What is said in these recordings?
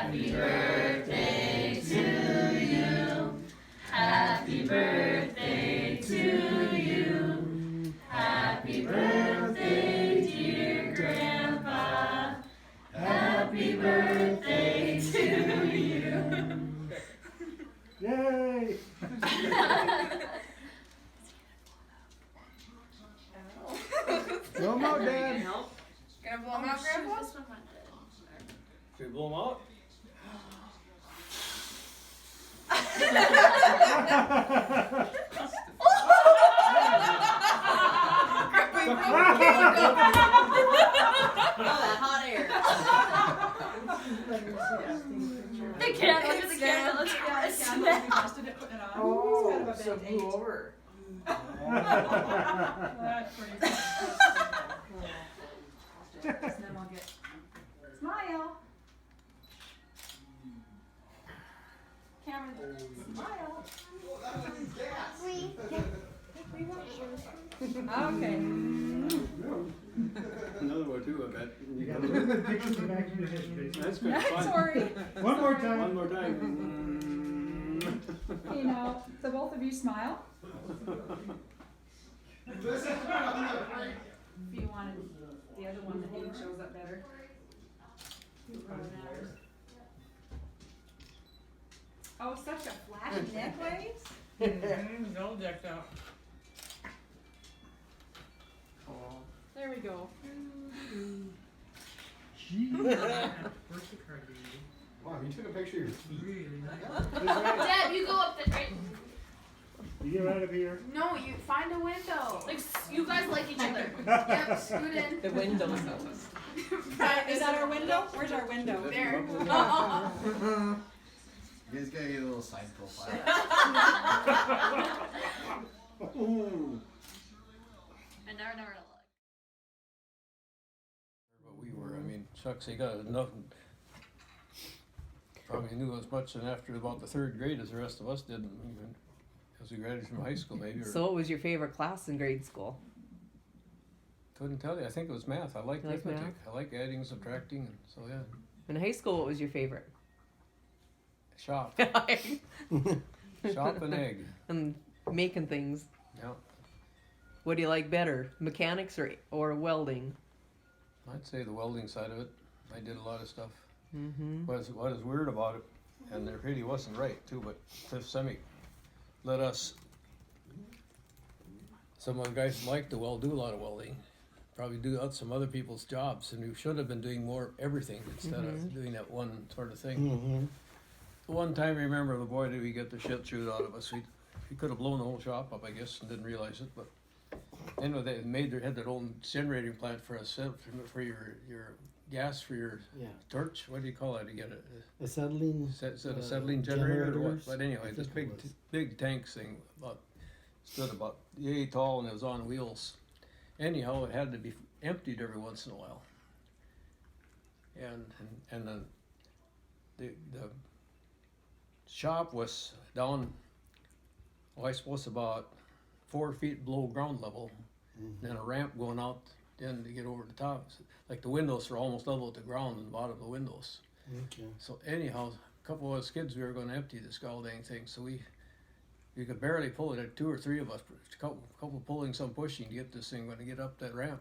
Happy birthday to you. Happy birthday to you. Happy birthday, dear Grandpa. Happy birthday to you. Yay! Blow 'em out, Dad. Gonna blow 'em out, Grandpa? Should we blow them out? That hot air. The candle, look at the candle. Let's smell. Oh, so it blew over. That's pretty funny. And then we'll get smile. Cameron, smile. Okay. Another one too, I bet. You gotta move the pictures back into his face. That's good fun. Sorry. One more time. One more time. Okay, now, so both of you smile. If you wanted the other one, the name shows up better. Probably matters. Oh, such a flashy necklace. No decked out. There we go. Where's the card, baby? Wow, you took a picture of your feet. Really nice. Dad, you go up the right. You get out of here. No, you find a window. Like you guys like each other. Yep, scoot in. The window. Right, Is that our window? Where's our window? There. You guys gotta get a little side profile. Ooh. And never look. But we were, I mean, shucks, they got nothing. Probably knew as much and after about the third grade as the rest of us didn't, even as we graduated from high school maybe. Or So what was your favorite class in grade school? couldn't tell you. I think it was math. I like You like arithmetic. math? I like adding, subtracting, and so yeah. In high school, what was your favorite? Shop, shop and egg. And making things. Yeah, What do you like better, mechanics or welding? I'd say the welding side of it. I did a lot of stuff. Mm-hmm. What is weird about it, and it really wasn't right too, but Fifth Semi let us, some of the guys who like to weld do a lot of welding, probably do out some other people's jobs, and we should have been doing more everything instead of doing that one sort of thing. Mm-hmm. One time, remember, the boy, did we get the shit chewed out of us. We could have blown the whole shop up, I guess, and didn't realize it, but anyway, they had their own generating plant for us, for your gas for your torch. What do you call it? To get it? Acetylene. Is it a acetylene generator or what? generators? But anyway, this big tank thing stood about yay tall and it was on wheels. Anyhow, it had to be emptied every once in a while. And then the shop was down, I suppose about 4 feet below ground level, and then a ramp going out then to get over the top. Like the windows were almost level with the ground and the bottom of the windows. Okay. So anyhow, a couple of us kids, we were going to empty this goddamn thing, so we could barely pull it. At 2 or 3 of us, a couple pulling, some pushing to get this thing going to get up that ramp.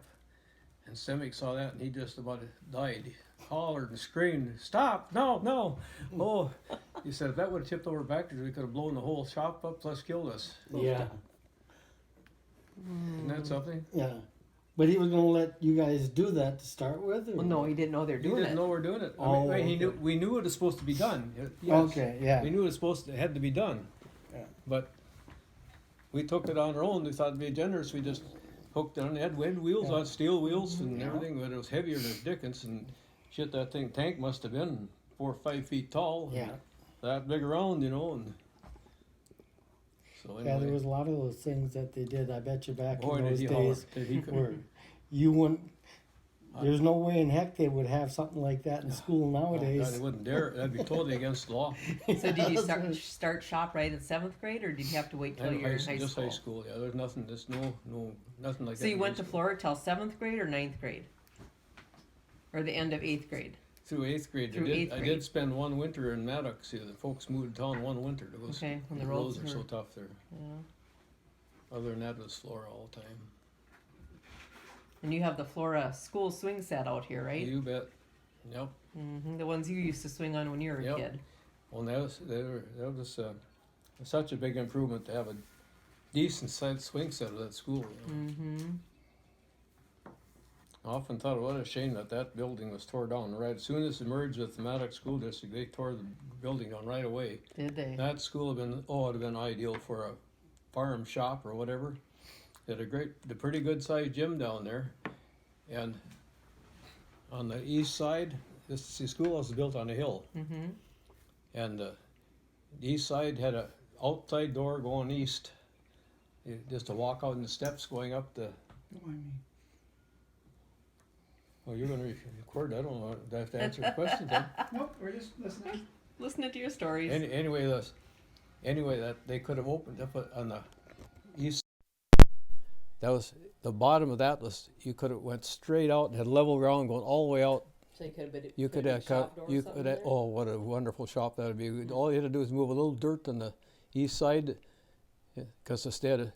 And Semic saw that and he just about died. He hollered and screamed, "Stop! No, no!" Oh, he said if that would have tipped over backwards, we could have blown the whole shop up plus killed us. Yeah. Isn't that something? Yeah. But he was gonna let you guys do that to start with? Or? Well, no, he didn't know they were He doing didn't it. know we're doing it. Oh, I mean, okay. we knew it was supposed to be done. Yes. Okay, yeah. We knew it had to be done. Yeah. But we took it on our own. We thought it'd be generous. We just hooked it on. It had wheels on, steel wheels and everything, but it was heavier than Dickens. And shit, that tank must have been 4 or 5 feet tall. Yeah. That big around, you know. And so anyway, Yeah, there was a lot of those things that they did, I bet you, back boy, in did those he holler. days. Did he Where you wouldn't, there's no way in heck they would have something like that in school God, nowadays. they wouldn't dare. That'd be totally against the law. So did you start shop right in 7th grade, or did you have to wait till you're in high Just school? high school, yeah. There's nothing, there's nothing like that. So you in went high to Florida till 7th grade or 9th grade? Or the end of 8th grade? through 8th grade. Through I did, eighth I grade. did spend one winter in Maddock. See, the folks moved to town one winter to go. Okay, when the roads roads are so were- tough there. Yeah. Other than that, it was Flora all the time. And you have the Flora school swing set out here, right? You bet. Yep. The ones you used to swing on when you were a Yep. kid. Well, that was such a big improvement to have a decent sized swing set of that school. You know? Mm-hmm. I often thought, what a shame that building was tore down. Right as soon as it merged with the Maddock School District, they tore the building down right away. Did they? That school would have been ideal for a farm shop or whatever. They had a pretty good sized gym down there, and on the east side, the school was built on a hill, Mm-hmm. and the east side had a outside door going east. Just to walk out in the steps going up the. Well, you're going to record. I don't know. Do I have to answer the question then? Nope, we're just listening. Listening to your stories. Anyway, that they could have opened up on the east. That was the bottom of that was you could have went straight out and had level ground going all the way out. So you could have been. You could have oh, what a wonderful shop that would be. All you had to do is move a little dirt on the east side, because instead of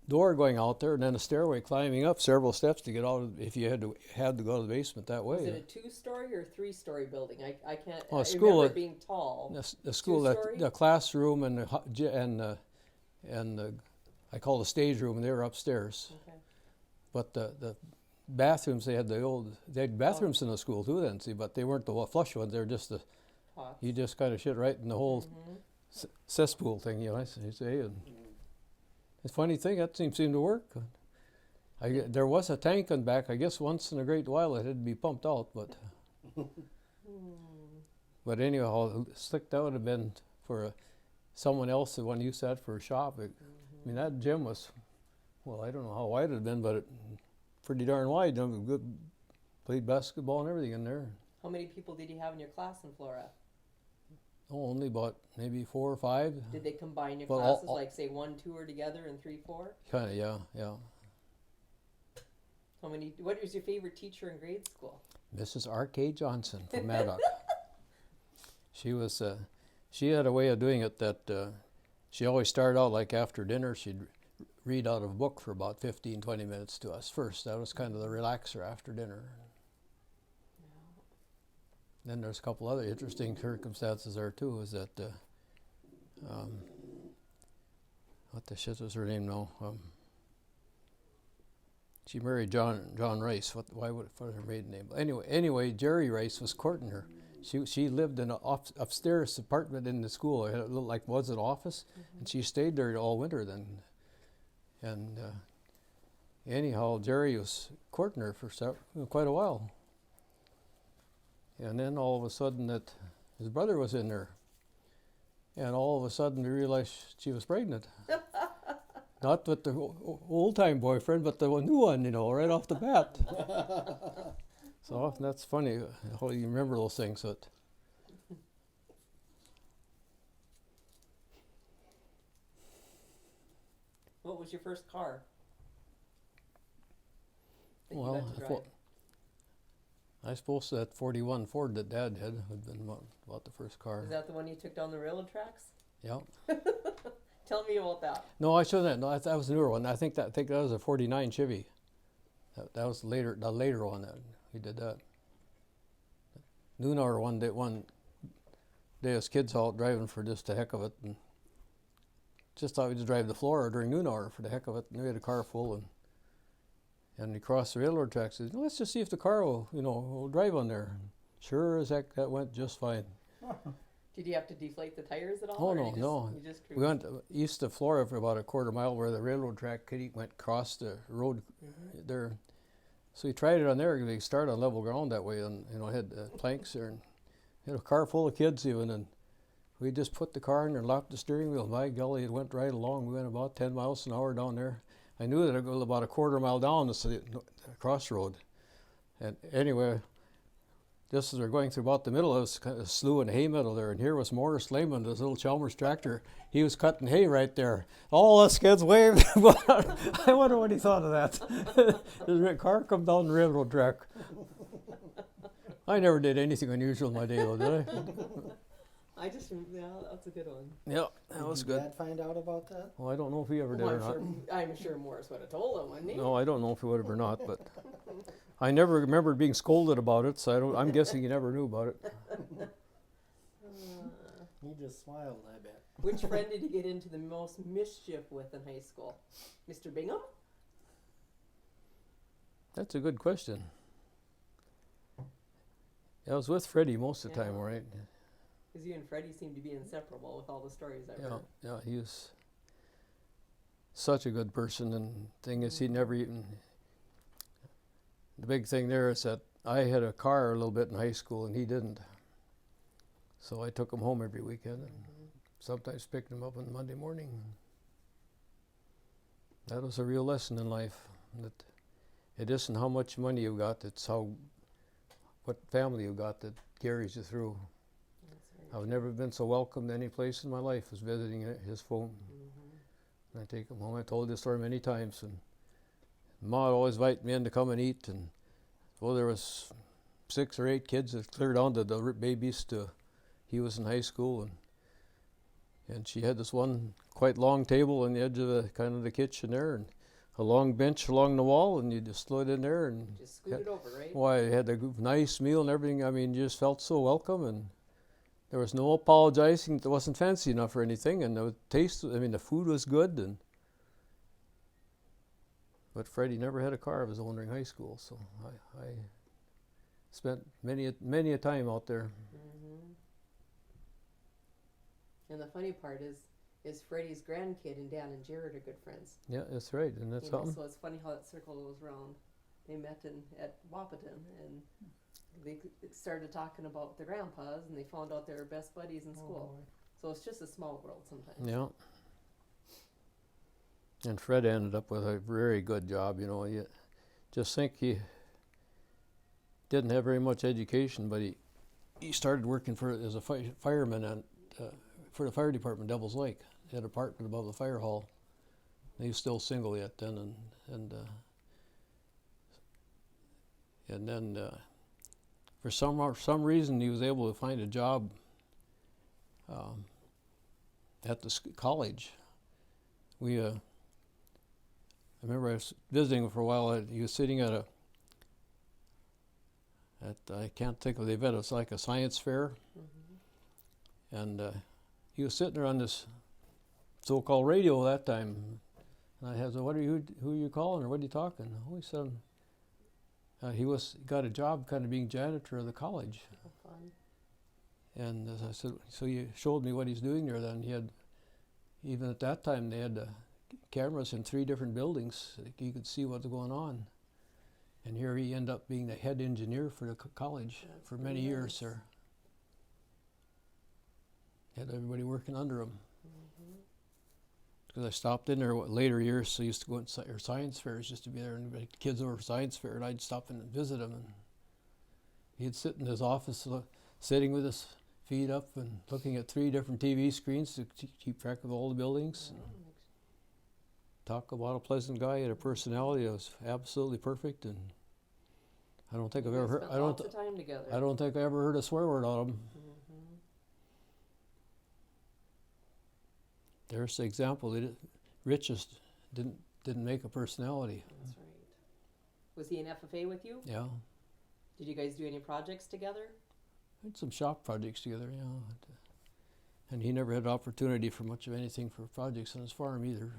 door going out there and then a stairway climbing up several steps to get out if you had to go to the basement that way. Was it a 2-story or 3-story building? I can't. Well, I school remember at- it being tall. The school, Two-story? the classroom and I call the stage room, and they were upstairs. Okay. But the bathrooms, they had bathrooms in the school too then, see, but they weren't the flush ones. They were just Pots. you just kind of shit right in the whole cesspool thing, you know. I say, and it's a funny thing that seemed to work. There was a tank in back. I guess once in a great while it had to be pumped out, but anyhow, slick that would have been for someone else. The one you said for a shop. I mean, that gym was, well, I don't know how wide it had been, but pretty darn wide. Good, played basketball and everything in there. How many people did you have in your class in Flora? Oh, only about maybe 4 or 5. Did they combine your Well, classes, all- like say 1, 2 are together and 3, 4? Kind of, yeah. How many? What was your favorite teacher in grade school? Mrs. R.K. Johnson from Maddock. She was, she had a way of doing it that she always started out like after dinner. She'd read out of a book for about 15, 20 minutes to us first. That was kind of the relaxer after dinner. Then there's a couple other interesting circumstances there too. Is that what the shit was her name now? She married John Rice. What was her maiden name? Anyway, Jerry Rice was courting her. She lived in an upstairs apartment in the school. It looked like was an office, and she stayed there all winter then. And anyhow, Jerry was courting her for quite a while. And then all of a sudden that his brother was in there. And all of a sudden we realized she was pregnant. Not with the old-time boyfriend, but the new one, right off the bat. So that's funny how you remember those things. That What was your first car? that you well, got to drive? I suppose that 41 Ford that Dad had would have been about the first car. Is that the one you took down the railroad tracks? Yeah. Tell me about that. No, I shouldn't. No, that was a newer one. I think that was a 49 Chevy. That was the later one that we did that. Noon hour one day as kids out driving for just the heck of it, and just thought we'd just drive to Florida during noon hour for the heck of it. And we had a car full, and we crossed the railroad tracks. Said, let's just see if the car will drive on there. Sure as heck, that went just fine. Did you have to deflate the tires at all? Oh, or no, you just, no. You just We went east of Florida for about a quarter mile where the railroad track went across the road there. So we tried it on there. We started on level ground that way, and had planks there, and had a car full of kids even, and we just put the car in there, locked the steering wheel. My golly, it went right along. We went about 10 miles an hour down there. I knew that I'd go about a quarter mile down the crossroad, and anyway, just as we were going through about the middle, it was kind of a slough and hay meadow there, and here was Morris Lehman, this little Chalmers tractor. He was cutting hay right there. All us kids waved. I wonder what he thought of that. The car come down the railroad track. I never did anything unusual in my day, though, did I? I just, yeah, that's a good one. Yeah, that was Did good. Dad find out about that? Well, I don't know if he ever did Well, or not. I'm sure Morris would have told him, wouldn't he? No, I don't know if he would have or not, but I never remembered being scolded about it, so I'm guessing he never knew about it. He just smiled, I bet. Which friend did you get into the most mischief with in high school? Mr. Bingham? That's a good question. I was with Freddie most of the time, Yeah. right? Because you and Freddie seem to be inseparable with all the stories I've Yeah, heard. yeah, he was such a good person, and thing is, he never even. The big thing there is that I had a car a little bit in high school, and he didn't. So I took him home every weekend, and sometimes picked him up on Monday morning. That was a real lesson in life. That it isn't how much money you got; it's what family you got that carries you through. I've never been so welcomed any place in my life as visiting his home. And I take him home. I told this story many times, and Ma would always invite me in to come and eat. And well, there was 6 or 8 kids that cleared on to the babies. He was in high school, and she had this one quite long table on the edge of the kitchen there, and a long bench along the wall, and you just slid in there and Just scoot it over, right? why, I had a nice meal and everything. I mean, you just felt so welcome, and there was no apologizing. It wasn't fancy enough or anything, and the taste, I mean, the food was good. But Freddie never had a car of his own during high school, so I spent many a time out there. And the funny part is Freddie's grandkid and Dan and Jared are good friends. Yeah, that's right, and that's You know, something. so it's funny how that circle goes round. They met at Wapaton, and they started talking about their grandpas, and they found out they were best buddies in school. So it's just a small world sometimes. Yeah. And Fred ended up with a very good job, you know. You just think he didn't have very much education, but he started working as a fireman for the fire department, Devil's Lake. He had an apartment above the fire hall. He was still single yet then, and then for some reason he was able to find a job at the college. I remember I was visiting him for a while. He was sitting at I can't think of the event. It was like a science fair, and he was sitting there on this so-called radio that time. And I said, who are you calling, or what are you talking? Oh, he said, he got a job kind of being janitor of the college. How fun. And as I said, so he showed me what he's doing there. Then he had, even at that time, they had cameras in 3 different buildings. So you could see what's going on. And here he ended up being the head engineer for the college for many years there. Had everybody working under him. Because I stopped in there later years, so I used to go to science fairs just to be there, and the kids over science fair, and I'd stop in and visit him. And he'd sit in his office, sitting with his feet up and looking at 3 different TV screens to keep track of all the buildings. Talk about a pleasant guy. He had a personality that was absolutely perfect, and I don't think I've ever heard. Spent lots of time together. I don't think I ever heard a swear word out of him. There's the example. Richest didn't make a personality. That's right. Was he in FFA with you? Yeah, Did you guys do any projects together? had some shop projects together. Yeah, and he never had opportunity for much of anything for projects on his farm either.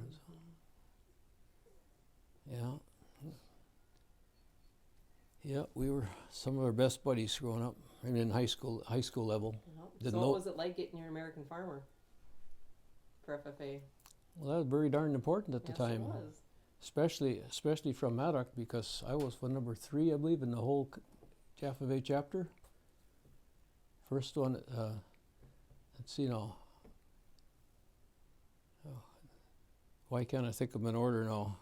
Yeah. Yeah, we were some of our best buddies growing up, and in high school level. So what was it like getting your American Farmer for FFA? Well, that was very darn important at the Yes, time, it was. especially from Maddock, because I was number 3, I believe, in the whole FFA chapter. First one, let's see now. Oh, why can't I think of them in order now?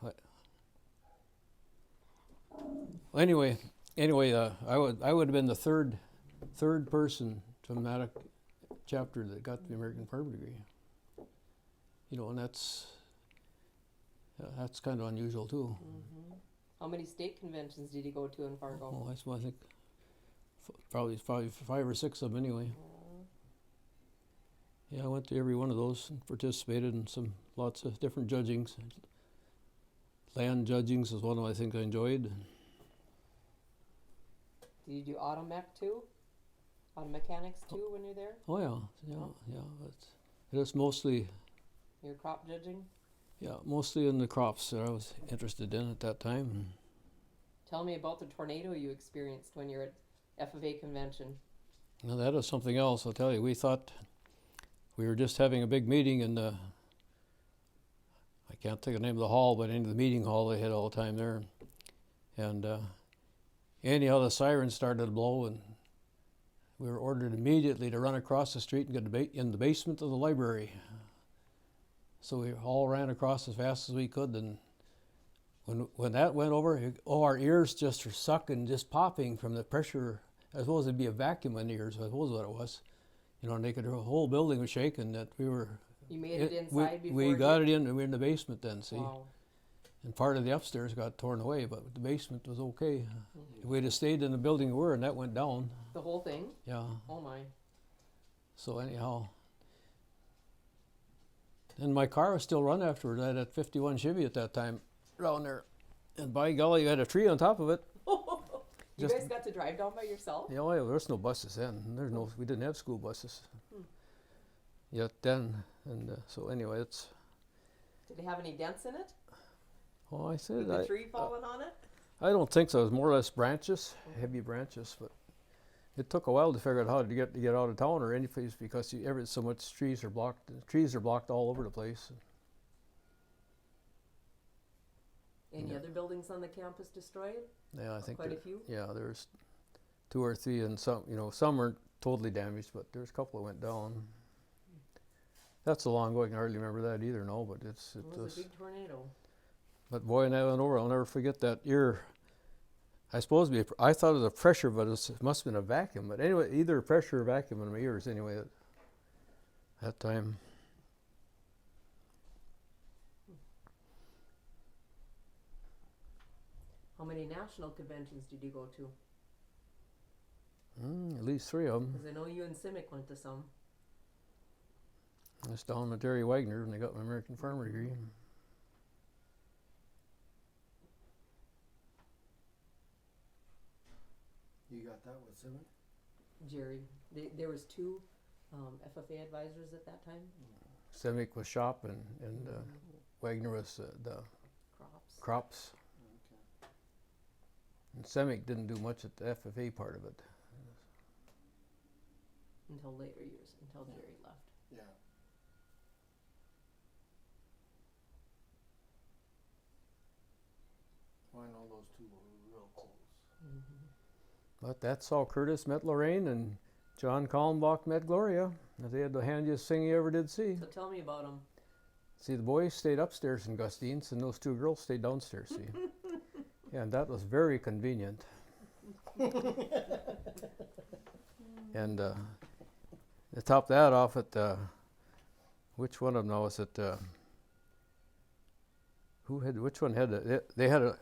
Well, anyway, I would have been the third person from Maddock chapter that got the American Farmer degree. You know, and that's kind of unusual too. How many state conventions did you go to in Fargo? Oh, I think probably 5 or 6 of them anyway. Yeah, I went to every one of those and participated in lots of different judgings. Land judgings is one of I think I enjoyed. Do you do auto mech too? Auto mechanics too when you're there? Oh yeah. It's mostly You're crop judging? mostly in the crops that I was interested in at that time. Tell me about the tornado you experienced when you're at FFA convention. Now that is something else. I'll tell you. We thought we were just having a big meeting in the. I can't think of the name of the hall, but in the meeting hall they had all the time there, and anyhow the sirens started to blow, and we were ordered immediately to run across the street and get in the basement of the library. So we all ran across as fast as we could, and when that went over, our ears just were sucking, just popping from the pressure. I suppose it'd be a vacuum in the ears. I suppose what it was, and the whole building was shaking. That we were. You made it inside before We got it in. We were in the basement then. See, Wow. and part of the upstairs got torn away, but the basement was okay. If we'd have stayed in the building we were, and that went down. The whole thing? Yeah. Oh my. So anyhow, and my car was still run afterwards. I had a 51 Chevy at that time down there, and by golly, you had a tree on top of it. You Just- guys got to drive down by yourself? Yeah, well, there was no buses then. We didn't have school buses yet then, and so anyway, it's. Did it have any dents in it? Oh, I With said the tree falling on it? I don't think so. It was more or less branches, heavy branches, but it took a while to figure out how to get out of town or any place because so much trees are blocked. The trees are blocked all over the place. Any other buildings on the campus destroyed? Yeah, I think Quite a few? Yeah, there's 2 or 3, and some weren't totally damaged, but there's a couple that went down. That's a long ago. I can hardly remember that either. No, but it was a big tornado. But boy, and I went over. I'll never forget that ear. I thought it was a pressure, but it must have been a vacuum. But anyway, either a pressure or vacuum in my ears. Anyway, at that time. How many national conventions did you go to? At least 3 of them. Because I know you and Simic went to some. I was down with Terry Wagner when I got my American Farmer degree. You got that with Simon? Jerry. There was 2 FFA advisors at that time. Semick was shop and Wagner was the crops. And Semick didn't do much at the FFA part of it. Until later years, until Jerry left. Yeah. Well, I know those two were real close. But that's how Curtis met Lorraine and John Kalmbach met Gloria. They had the handiest thing you ever did see. So tell me about them. See, the boys stayed upstairs in Gustine's and those 2 girls stayed downstairs, see. Yeah, and that was very convenient. And to top that off at, which one of them now was it, which one had they had a,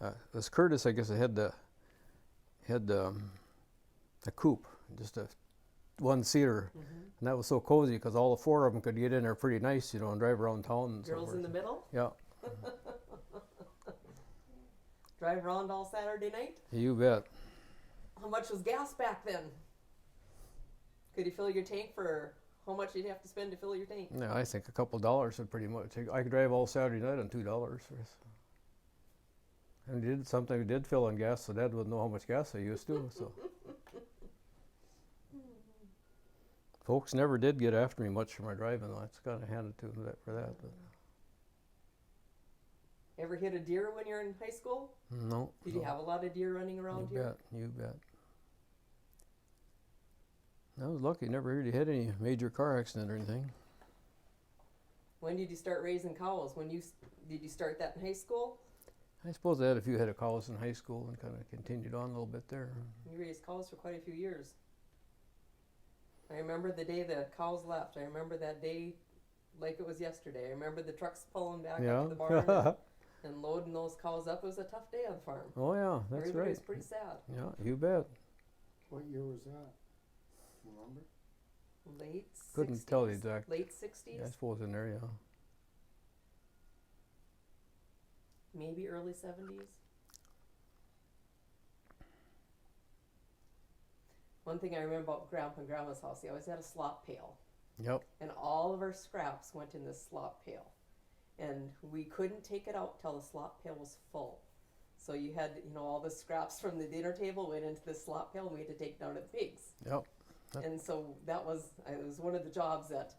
it was Curtis, I guess, that had the coupe, just a 1-seater. And that was so cozy because all the 4 of them could get in there pretty nice, and drive around town and so Girls forth. in the middle? Yeah, Drive around all Saturday night? you bet. How much was gas back then? Could you fill your tank for how much you'd have to spend to fill your tank? Yeah, I think a couple dollars would pretty much. I could drive all Saturday night on $2. And sometimes we did fill on gas, so Dad wouldn't know how much gas I used to. So folks never did get after me much for my driving. That's got to hand it to them for that. But Ever hit a deer when you're in high school? no. Did you have a lot of deer running around You here? bet. You bet. I was lucky. Never really had any major car accident or anything. When did you start raising cows? Did you start that in high school? I suppose I had a few head of cows in high school and kind of continued on a little bit there. You raised cows for quite a few years. I remember the day the cows left. I remember that day like it was yesterday. I remember the trucks pulling back up to the barn and loading those cows up. It was a tough day on the farm. Oh yeah, that's Everybody right. was pretty sad. Yeah, you bet. What year was that? Remember? Late Couldn't tell the 60s, exact. late 60s, I suppose in there, yeah. maybe early 70s. One thing I remember about Grandpa and Grandma's house, they always had a slop pail. Yep. And all of our scraps went in this slop pail. And we couldn't take it out till the slop pail was full. So you had, all the scraps from the dinner table went into the slop pail and we had to take it down to the pigs. Yep. And so it was one of the jobs that,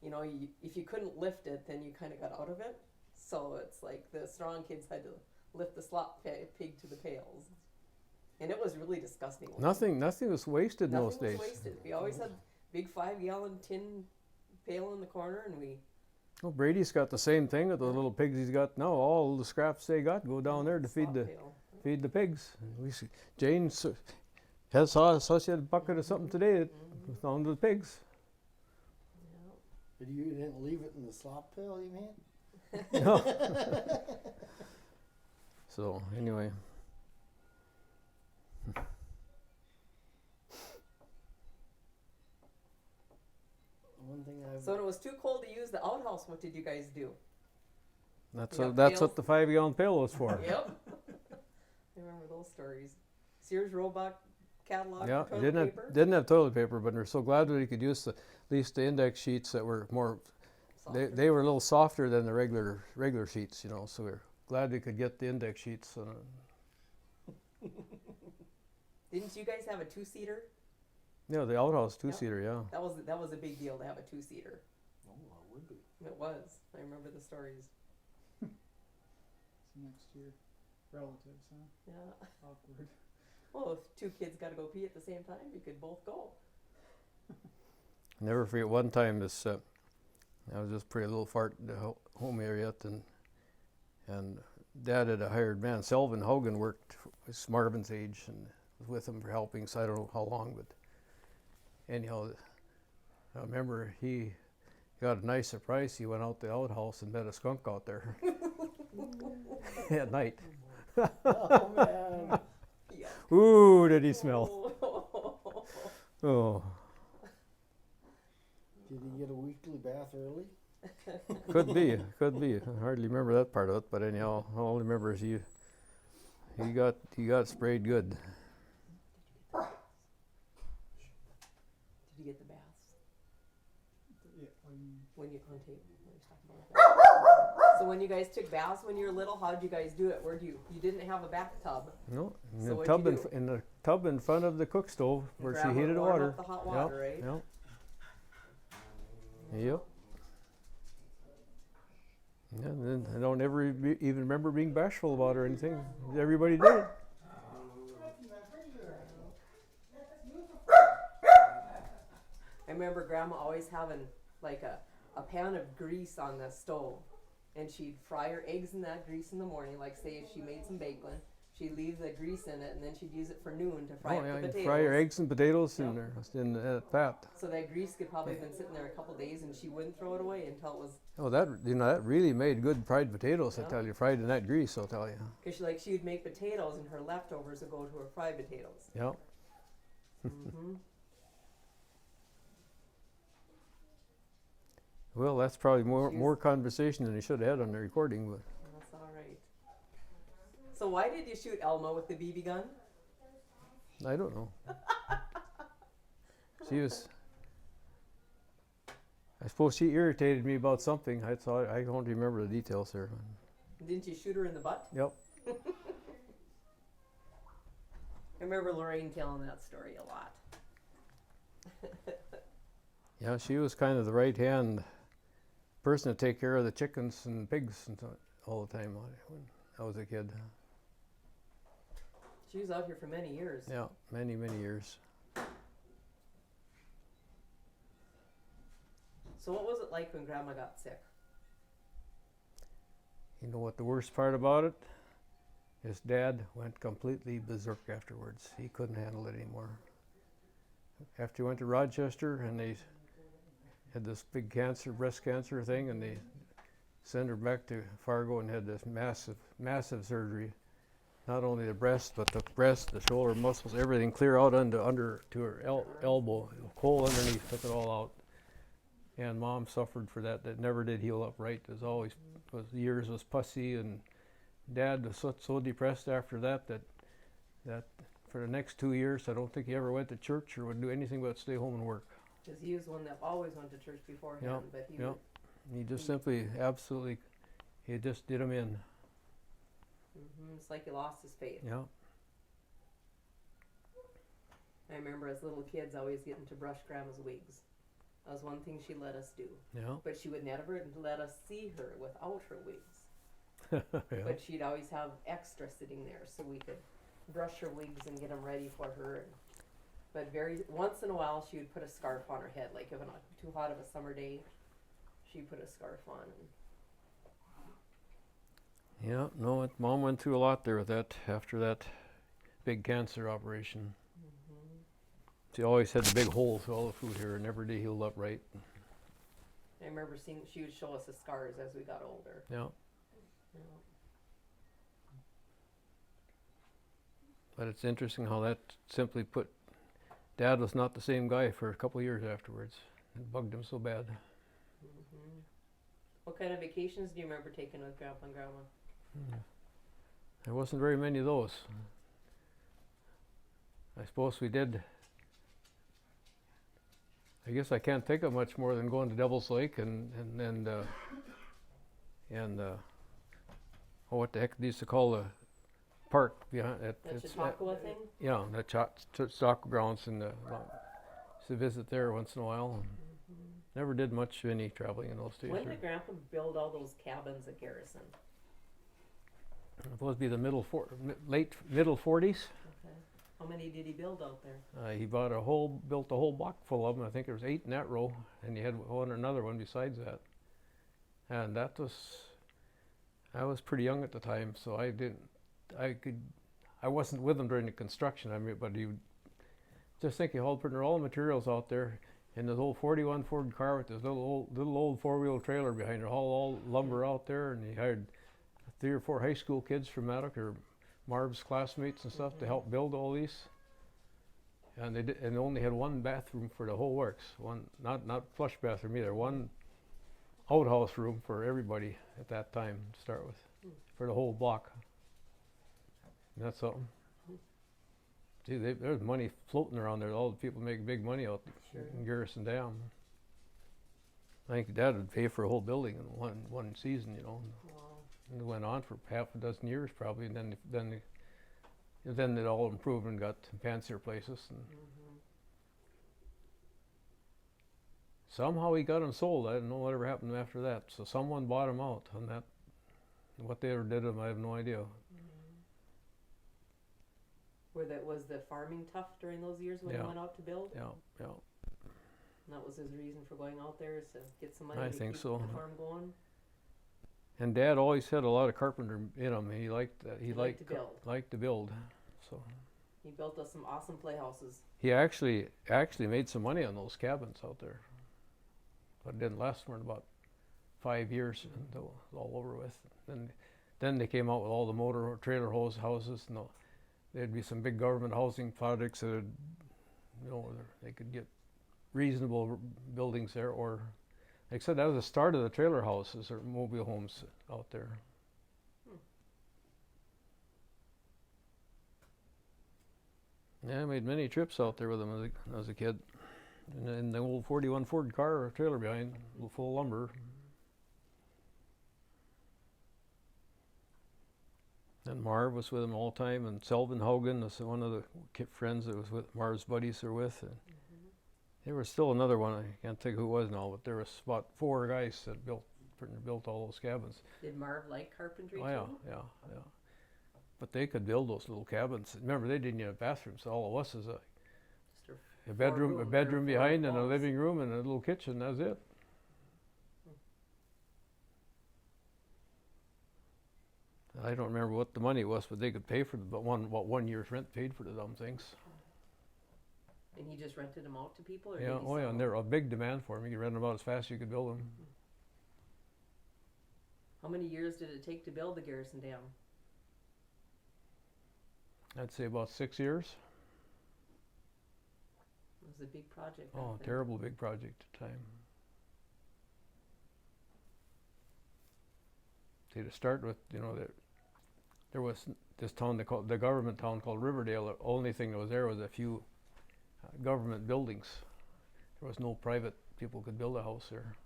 if you couldn't lift it, then you kind of got out of it. So it's like the strong kids had to lift the slop pig to the pails. And it was really disgusting. Nothing was wasted in those days. Nothing was wasted. We always had big 5-gallon tin pail in the corner, and we. Well, Brady's got the same thing with the little pigs he's got now. All the scraps they got go down there to feed the pigs. Jane saw she had a bucket of something today that was down to the pigs. But you didn't leave it in the slop pail, you mean? No. So anyway. One thing I've So when it was too cold to use the outhouse, what did you guys do? That's Yeah, that's pails. what the 5-gallon pail was for. Yep. I remember those stories. Sears Roebuck catalog Yeah, for toilet paper. didn't have toilet paper, but we're so glad that he could use at least the index sheets that were more. They were a little softer than the regular sheets, so we're glad we could get the index sheets. Didn't you guys have a 2-seater? Yeah, the outhouse 2-seater, yeah. That was a big deal to have a 2-seater. Oh, it would be. It was. I remember the stories. It's next year. Relatives, huh? Yeah. Awkward. Well, if 2 kids got to go pee at the same time, you could both go. Never forget one time this. I was just pretty little fart in the home area, and Dad had a hired man. Selvin Hogan worked with Marvin's age and was with him for helping. So I don't know how long, but anyhow, I remember he got a nice surprise. He went out the outhouse and met a skunk out there at night. Oh, man. Yeah. Ooh, did he smell? Oh, Did he get a weekly bath early? could be. I hardly remember that part of it, but anyhow, all I remember is he got sprayed good. Did you get the baths? Yeah, When you on tape? When you was talking about that. So when you guys took baths when you were little, how'd you guys do it? You didn't have a bathtub? No, in So the what'd tub you do? in the tub in front of the cook stove where she Grandma heated the warm water. up the hot water, right? Yep. Yep. Yeah, and then I don't ever even remember being bashful about it or anything. Everybody did it. I remember Grandma always having like a pan of grease on the stove, and she'd fry her eggs in that grease in the morning. Like say if she made some bacon, she'd leave the grease in it, and then she'd use it for noon to fry Oh up yeah, the you potatoes. fry your eggs and potatoes Yep. in there, in that fat. So that grease could probably have been sitting there a couple days, and she wouldn't throw it away until it was. Oh, that really made good fried potatoes. Yeah. I tell you, fried in that grease. I'll tell you. Cause she would make potatoes, and her leftovers would go to her fried potatoes. Yeah. Mm-hmm. Well, that's probably She's- more conversation than he should have had on the recording, but. That's all right. So why did you shoot Elma with the BB gun? I don't know. She was. I suppose she irritated me about something. I don't remember the details there. Didn't you shoot her in the butt? Yep. I remember Lorraine telling that story a lot. Yeah, she was kind of the right hand person to take care of the chickens and pigs and all the time when I was a kid. She was out here for many years. Yeah, many years. So what was it like when Grandma got sick? You know what the worst part about it? His dad went completely berserk afterwards. He couldn't handle it anymore. After he went to Rochester and they had this big breast cancer thing, and they sent her back to Fargo and had this massive surgery. not only the breast, but the breast, the shoulder muscles, everything clear out under to her elbow. Hole underneath, took it all out. And Mom suffered for that. That never did heal up right. It was always, years was pussy, and Dad was so depressed after that for the next 2 years, I don't think he ever went to church or would do anything but stay home and work. Because he was one that always went to church beforehand, Yep, but he yep. would, He just simply, absolutely, he just did him in. it's like he lost his faith. Yeah, I remember as little kids always getting to brush Grandma's wigs. That was one thing she let us do. yeah, But she would never let us see her without her wigs. yeah. But she'd always have extra sitting there so we could brush her wigs and get them ready for her. But once in a while she would put a scarf on her head, like if it not too hot of a summer day, she'd put a scarf on. And Yeah, no, Mom went through a lot there with that, after that big cancer operation. She always had the big hole through all the food here, and never did heal up right. I remember she would show us the scars as we got older. Yeah, Yeah. but it's interesting how that simply put, Dad was not the same guy for a couple of years afterwards. It bugged him so bad. What kind of vacations do you remember taking with Grandpa and Grandma? There wasn't very many of those. I suppose we did. I guess I can't think of much more than going to Devil's Lake and what the heck they used to call the park behind it. That Chautauqua thing? Yeah, the stock grounds and to visit there once in a while. And never did much any traveling in those days. When did Grandpa build all those cabins at Garrison? It was be the late middle 40s. Okay. How many did he build out there? He built a whole block full of them. I think there was 8 in that row, and he had another one besides that. And I was pretty young at the time, so I wasn't with him during the construction. I mean, but just think he hauled putting all the materials out there in this old 41 Ford car with this little old 4-wheel trailer behind it, haul all lumber out there, and he hired 3 or 4 high school kids from Maddock or Marv's classmates and stuff to help build all these. And they only had one bathroom for the whole works. One not flush bathroom either. One outhouse room for everybody at that time to start with, for the whole block. And that's something. See, there's money floating around there. All the people make big money out in Garrison Dam. I think Dad would pay for a whole building in one season, you know. Wow. And it went on for half a dozen years probably, and then it all improved and got fancier places. And somehow he got them sold. I don't know whatever happened after that. So someone bought him out, and that what they ever did to him, I have no idea. Was the farming tough during those years when he went out to build? Yeah, yeah. And that was his reason for going out there, is to get some money I to think keep so. the farm going? And Dad always had a lot of carpenter in him. He liked that. He liked to build. Liked to build. So He built us some awesome playhouses. he actually made some money on those cabins out there, but it didn't last more than about 5 years until it was all over with. Then they came out with all the motor trailer houses, and there'd be some big government housing projects that would, they could get reasonable buildings there, or like I said, that was the start of the trailer houses or mobile homes out there. Yeah, I made many trips out there with them as a kid. In the old 41 Ford car or trailer behind, full of lumber. And Marv was with him all the time, and Selvin Hogan was one of the friends that was with Marv's buddies are with. And there was still another one, I can't think who it was now, but there was about 4 guys that built all those cabins. Did Marv like carpentry Oh, too? yeah. But they could build those little cabins. Remember, they didn't have bathrooms. So all it was is Just a bedroom four behind, and a walls. living room, and a little kitchen. That's it. I don't remember what the money was, but they could pay for what 1 year's rent paid for the dumb things. And he just rented them out to people? Or Yeah, did he sell and there was a big demand for them. You could rent them out as fast as you could build them. How many years did it take to build the Garrison Dam? I'd say about 6 years. It was a big project. back Oh, then. terrible big project at the time. See, to start with, there was this town they called the government town called Riverdale. The only thing that was there was a few government buildings. There was no private people could build a house there.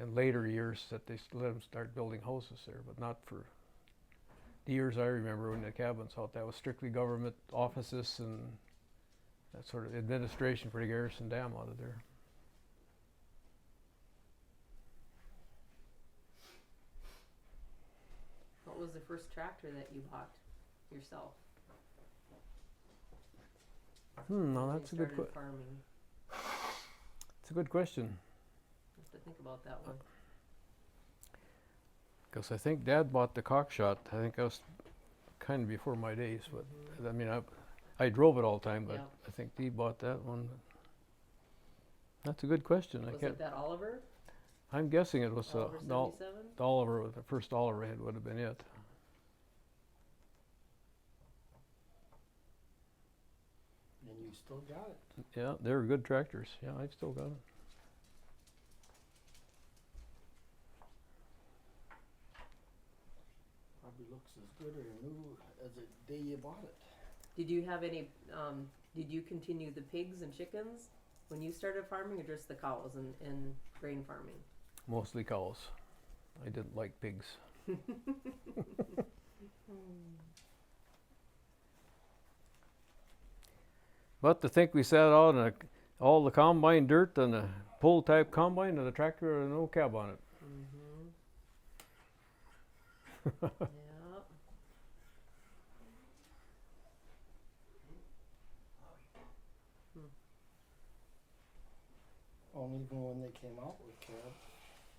In later years, that they let them start building houses there, but not for the years I remember when the cabins out. That was strictly government offices and that sort of administration for the Garrison Dam out of there. What was the first tractor that you bought yourself? Now when that's a you good started farming. It's a good question. Have to think about that one. Because I think Dad bought the cockshot. I think that was kind of before my days, but I mean, I drove it all the time, but Yeah. I think he bought that one. That's a good question. Was it that Oliver? I'm guessing it was Oliver the 77? Oliver, the first Oliver head would have been it. And you still got it. Yeah, they were good tractors. Yeah, I've still got it. Probably looks as good or new as the day you bought it. Did you have any, did you continue the pigs and chickens when you started farming, or just the cows and grain farming? Mostly cows. I didn't like pigs. But to think we sat out in all the combine dirt and the pull type combine and the tractor and no cab on it. Yeah. Only even when they came out with cab,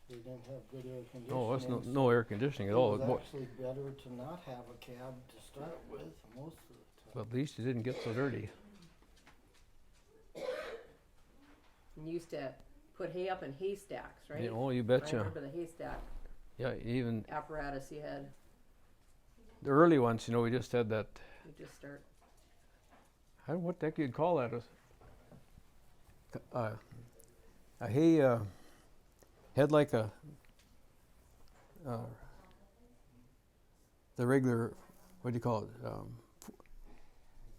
they didn't have good air conditioning. No, it's so no air conditioning at all. It was actually better to not have a cab to start with most of the But time. at least it didn't get so dirty. And you used to put hay up in haystacks, right? You know, you I betcha. remember the haystack Yeah, even apparatus you had. the early ones, we just had that. You just start. I don't know what the heck you'd call that. A hay had like the regular, what do you call it?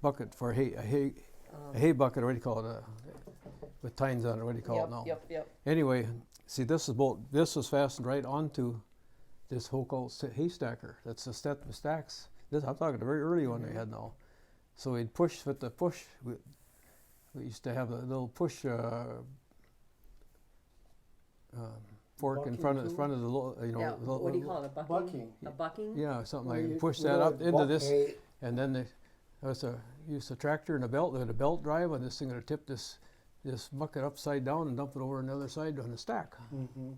Bucket for hay, a hay bucket, or what do you call it? With tines on it, what do you call it now? Yep. Anyway, see, this was fastened right onto this whole called hay stacker. That's the set of stacks. I'm talking the very early one they had now. So we'd push with the push. We used to have a little push fork in front of the Yeah. What do you call it? A bucking? Bucking. A bucking? Yeah, something Where like you push would that up always into buck this, hay. and then there was used a tractor and a belt. They had a belt drive, and this thing would tip this bucket upside down and dump it over on the other side on the stack. Mm-hmm.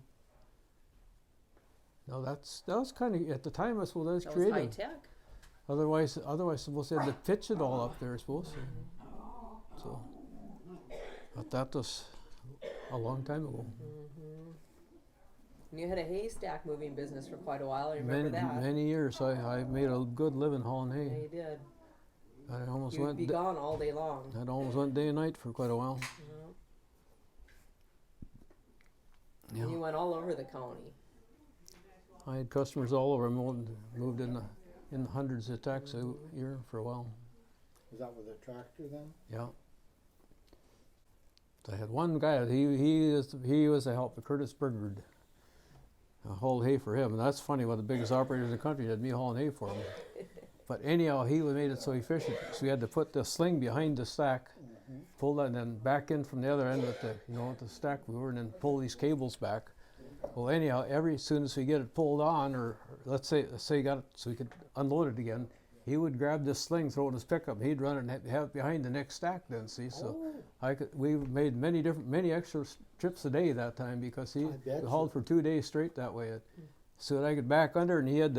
Now that was kind of at the time I suppose that was That was high creative. tech. Otherwise suppose they had to pitch it all up there, I suppose. So, but that was a long time ago. And you had a haystack moving business for quite a while. I remember that. Many years. I made a good living hauling Yeah, hay. you did. I almost You'd went. be gone all day long. I almost went day and night for quite a while. Yeah. And you went all over the county. I had customers all over. I moved in the hundreds of tax a year for a while. Was that with a tractor then? Yeah. I had one guy. He was a helper, Curtis Burgard. I hauled hay for him, and that's funny. One of the biggest operators in the country had me hauling hay for him. But anyhow, he made it so efficient. So we had to put the sling behind the stack, pull that, and then back in from the other end with the with the stack we were, and then pull these cables back. Well, anyhow, as soon as we get it pulled on, or let's say got it so we could unload it again, he would grab this sling, throw it in his pickup, and he'd run it and have it behind the next stack. Then see, so we made many extra trips a day that time because he hauled for 2 days straight that way. So that I could back under, and he had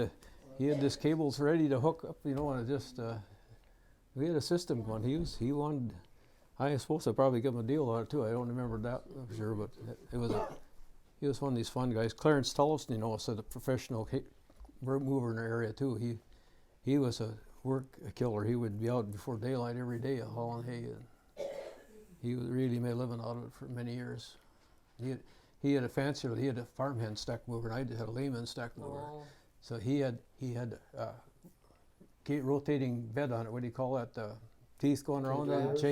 this cables ready to hook up, and just we had a system going. He wanted. I suppose I probably give him a deal on it too. I don't remember that for sure, but it was. He was one of these fun guys. Clarence Tullison, was a professional mover in our area too. He was work killer. He would be out before daylight every day hauling hay, and he really made a living out of it for many years. He had a fancier. He had a farmhand stack mover, and I had a layman stack mover. Oh, So he had rotating bed on it. What do you call that? Teeth going around that Conveyors?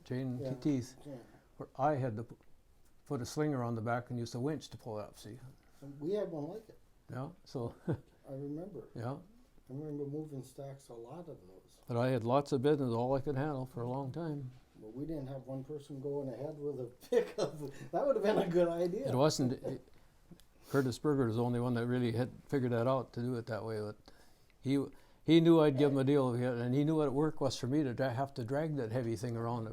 chain Yeah. teeth. Yeah. Where I had to put a slinger on the back and use a winch to pull it up. See? We had one like it. Yeah. So I remember. yeah. I remember moving stacks, a lot of those. But I had lots of business, all I could handle for a long time. But we didn't have one person going ahead with a pickup. That would have been a good idea. It wasn't. Curtis Berger was the only one that really had figured that out to do it that way. But he knew I'd give him a deal, and he knew what work was for me to have to drag that heavy thing around.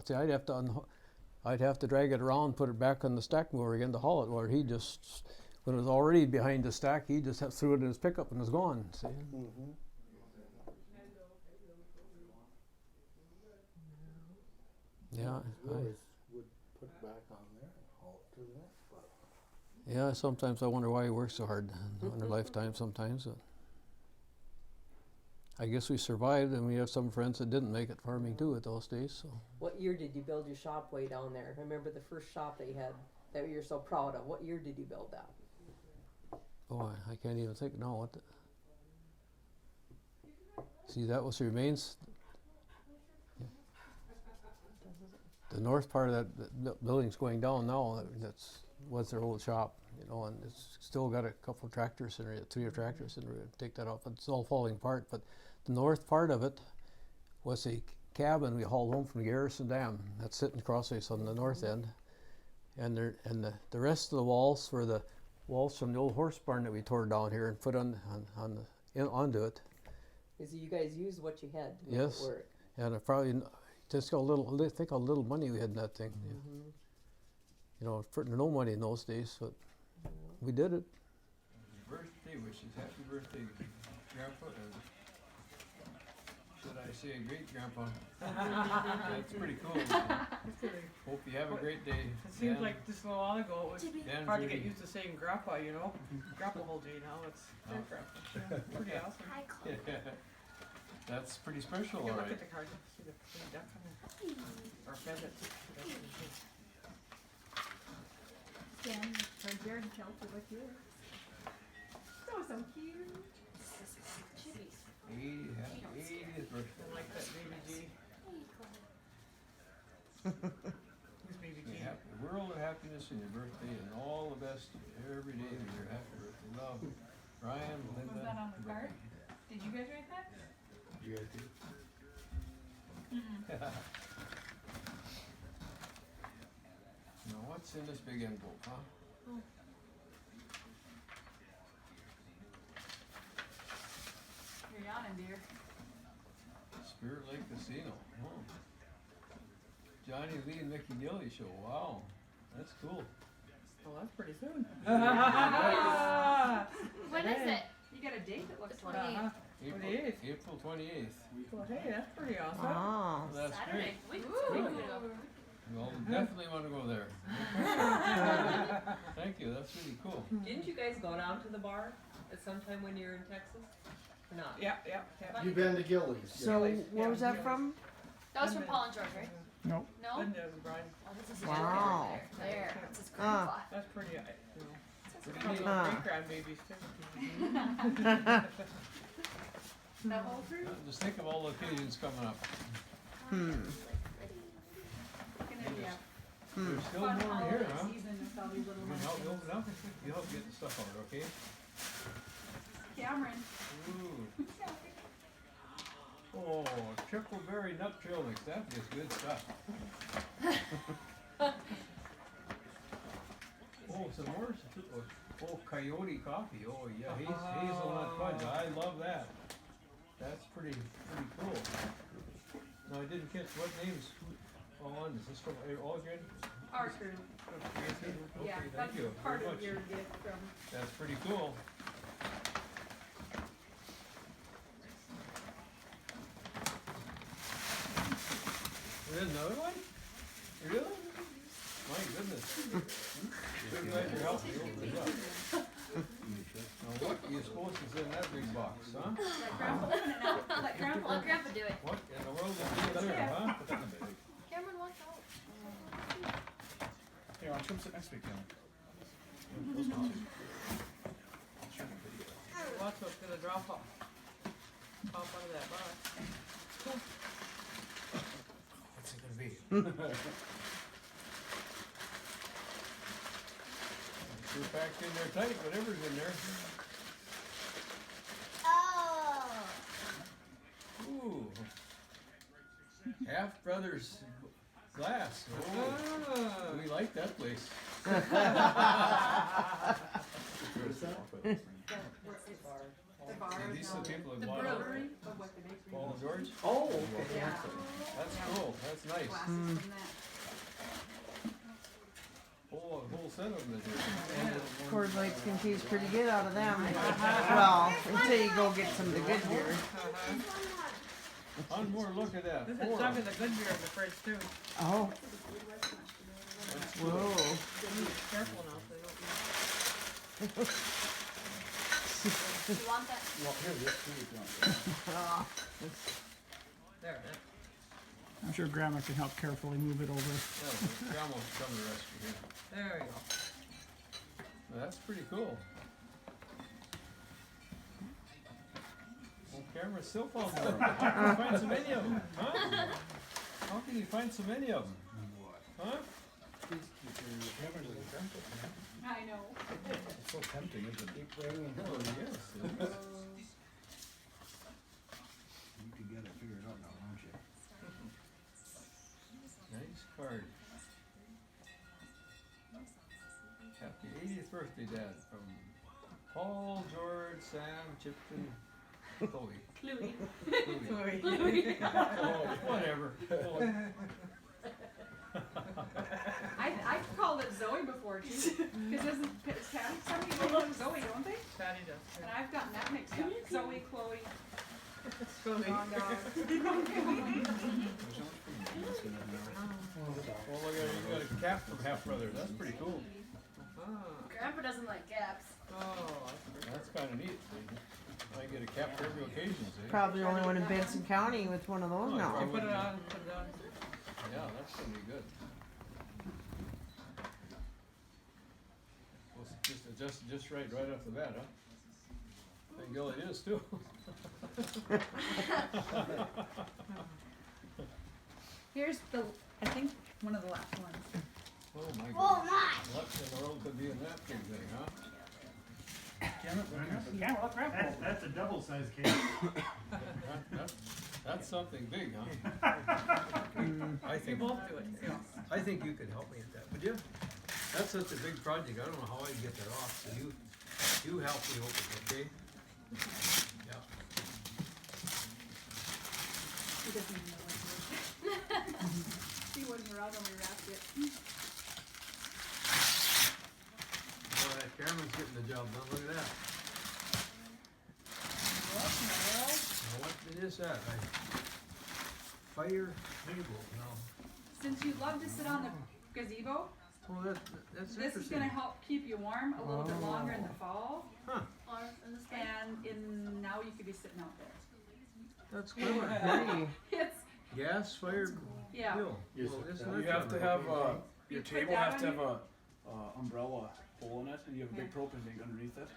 See, I'd have to drag it around, put it back on the stack mover again to haul it. Where he just, when it was already behind the stack, he just threw it in his pickup and was gone. See. Mm-hmm. Yeah. We always would put it back on there and haul it to the next spot. Yeah, sometimes I wonder why he works so hard in our lifetime sometimes. But I guess we survived, and we have some friends that didn't make it farming too at those days. So what year did you build your shop way down there? I remember the first shop that you had that you're so proud of. What year did you build that? boy, I can't even think now what see, that was the remains. The north part of that building's going down now. That's was their old shop, you know, and it's still got a couple of tractors in it, 3 tractors, and we're gonna take that off. But it's all falling apart. But the north part of it was a cabin we hauled home from Garrison Dam. That's sitting crossways on the north end, and the rest of the walls were the walls from the old horse barn that we tore down here and put onto it. Is you guys used what you had to make Yes. it work? And I probably just got think how little money we had in that thing. Mm-hmm. You know, for no money in those days, but we did it. Birthday wishes. Happy birthday, Grandpa. Should I say great Grandpa? That's pretty cool. Hope you have a great day. It seems like just a while ago it was Dan, hard to get Judy. used to saying grandpa, you know? Grandpa Holje now, it's great grandpa. Yeah, pretty awesome. That's pretty special, You all can look right. at the card, see the duck on there. Or pheasant. Dan, from Jared and Chelsea, what's yours? So cute. 80th birthday. I like that baby G. Who's baby G? World of happiness in your birthday and all the best every day of your happy birthday. Love, Ryan, Linda. Was that on the card? Did you guys write that? You guys do? Now what's in this big envelope, huh? You're yawning, dear. Spirit Lake Casino. Oh. Johnny Lee and Mickey Gilly show. Wow, that's cool. Oh, that's pretty soon. When is it? You got a date that looks The like 28th. April 28th. Well, hey, that's pretty awesome. Oh. That's Saturday. great. Ooh. Well, definitely want to go there. Thank you. That's really cool. Didn't you guys go down to the bar at some time when you were in Texas? Or not? Yeah. You've been to Gillies. So where was that Yeah. from? That was from Paul and George, right? No. No? Linda and Brian, Oh, this is Wow. There. There. That's his grandpa. that's pretty, you know. Pretty Couple neat. of great grandbabies too. That whole fruit? Just think of all the occasions coming up. Gonna be a There's still fun more holiday here, huh? season with all these little You help me munchkins. open up? You help get the stuff out, okay? Cameron. Ooh. Oh, triple berry nut trail mix. That is good stuff. Oh, some more. Oh, coyote coffee. Oh, yeah, hazelnut fudge. I love that. That's pretty cool. Now I didn't catch what names all on. Is this from Aldrin? Our crew. Okay, Yeah, thank that's you part very of much. your gift from. That's pretty cool. There's another one? Really? My goodness. Good glad you're helping me open it up. Now what do you suppose is in that big box, huh? Let Grandpa open it now. Let Grandpa Let open it. Grandpa do it. What in the world is in there, huh? Cameron wants out. Here, I'll come sit next week, Cameron. Watch what's gonna drop off. Pop out of that box. What's it gonna be? You're packed in there tight, whatever's in there. Oh. Ooh. Half Brothers glass. Oh, we like that place. The bar. See, these are the people The that bought out brewery of what the bakery. Paul and George. Oh, okay. Yeah. That's cool. That's nice. Glasses from that. Whole set of them in here. Coors Light's can taste pretty good out of them. Well, until you go get some of the good beer. One more look at that. This is Four. some of the good beer in the fridge too. Oh, That's whoa. Be careful now so they don't You want that? Well, here, this too, if you want. There, I'm sure Grandma can help carefully move it over. Yeah, Grandma will come to the rescue here. there we go. Well, that's pretty cool. Well, camera's still falling apart. How can you find so many of them? Huh? How can you find so many of them? Huh? I know. It's so tempting, isn't it? Keep bringing Oh, her. yes. It is. You can get it figured out now, don't you? Nice card. Happy 80th birthday, Dad, from Paul, George, Sam, Chipton, Chloe. Louis. Chloe. Oh, whatever. Chloe. I called it Zoe before too. Because isn't some people call it Zoe, don't they? Patty does. And I've gotten that mixed up. Zoe, Chloe, Chloe. wrong dog. Well, look at it. You got a cap from Half Brother. That's pretty cool. Grandpa doesn't like caps. Oh, That's kind of neat. I get a cap for every occasion, see? Probably the only one in Benson County with one of those Oh, now. probably. put it on, put it on. Yeah, that's gonna be good. Well, it's just right off the bat, huh? Thank God it is too. Here's the, I think, one of the last ones. Oh my goodness. Oh my! What in the world could be in that big thing, huh? That's a double-sized cake. That's something big, huh? I You think, both do it, yeah. I think you could help me with that, would you? That's such a big project, I don't know how I'd get that off, so you help me open it, okay? Yeah. He doesn't even know what it is. He wasn't around when we wrapped it. Boy, that camera's getting the job done, look at that. Now what is that? Fire table, no. Since you love to sit on the gazebo, Well, that's this is interesting. gonna help keep you warm a little bit longer in the fall. Huh, Or in the spring. And now you could be sitting out there. that's clever. Pretty. It's, Gas fired yeah. grill. Yes, Well, isn't you that have to clever? have, Okay. your You put table that has to on have a, umbrella hole in it, and you have a big propane tank underneath it.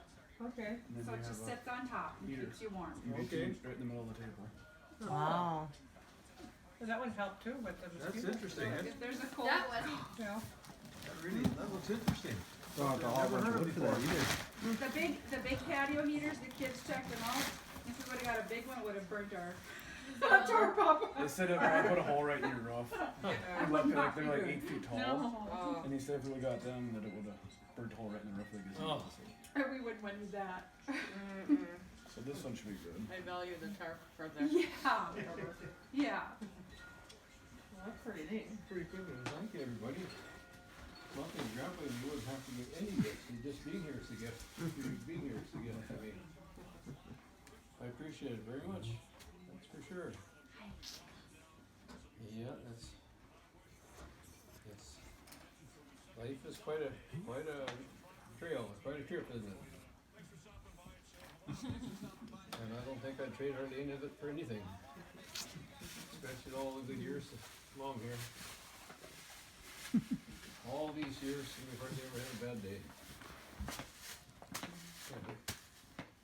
Okay. And then So you it just have sits on top and heater. keeps you warm. You get Okay. two right in the middle of the table. Wow. Well, that would help too with the That's mosquitoes. interesting. If there's a cold, That was. Yeah. That looks interesting. I've never heard of it before. the big patio heaters, the kids checked them out. If we would've got a big one, it would've burnt our tarp up. They said if I put a hole right in your roof, like they're like 8 feet tall, No, and they said if we got them, that it would have burnt a hole right in the roof like this. Oh. or we wouldn't want to do that. So this one should be good. I value the tarp for the. Yeah, yeah. Well, that's pretty neat. Pretty good, thank you, everybody. Nothing, Grandpa, you wouldn't have to get any gifts, you just being here is a gift. Being here is a gift to me. I appreciate it very much, that's for sure. Yeah, it's, life is quite a trail, quite a trip, isn't it? And I don't think I'd trade hardly any of it for anything. Especially all the good years along here. All these years, we've hardly ever had a bad day.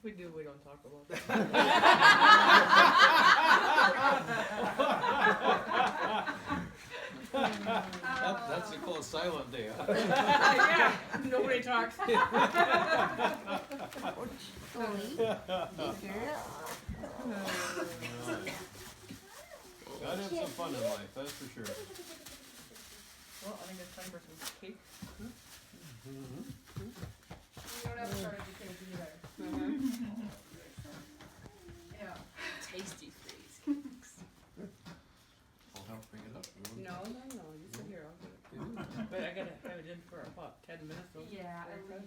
We do, we don't talk about that. That's called a silent day, huh? Yeah, nobody talks. Gotta have some fun in life, that's for sure. Well, I think it's time for some cake. You don't have to start education either. Yeah. Tasty freeze. I'll help bring it up. No, you sit here, I'll get it. But I gotta have it in for about 10 minutes. Yeah, at least.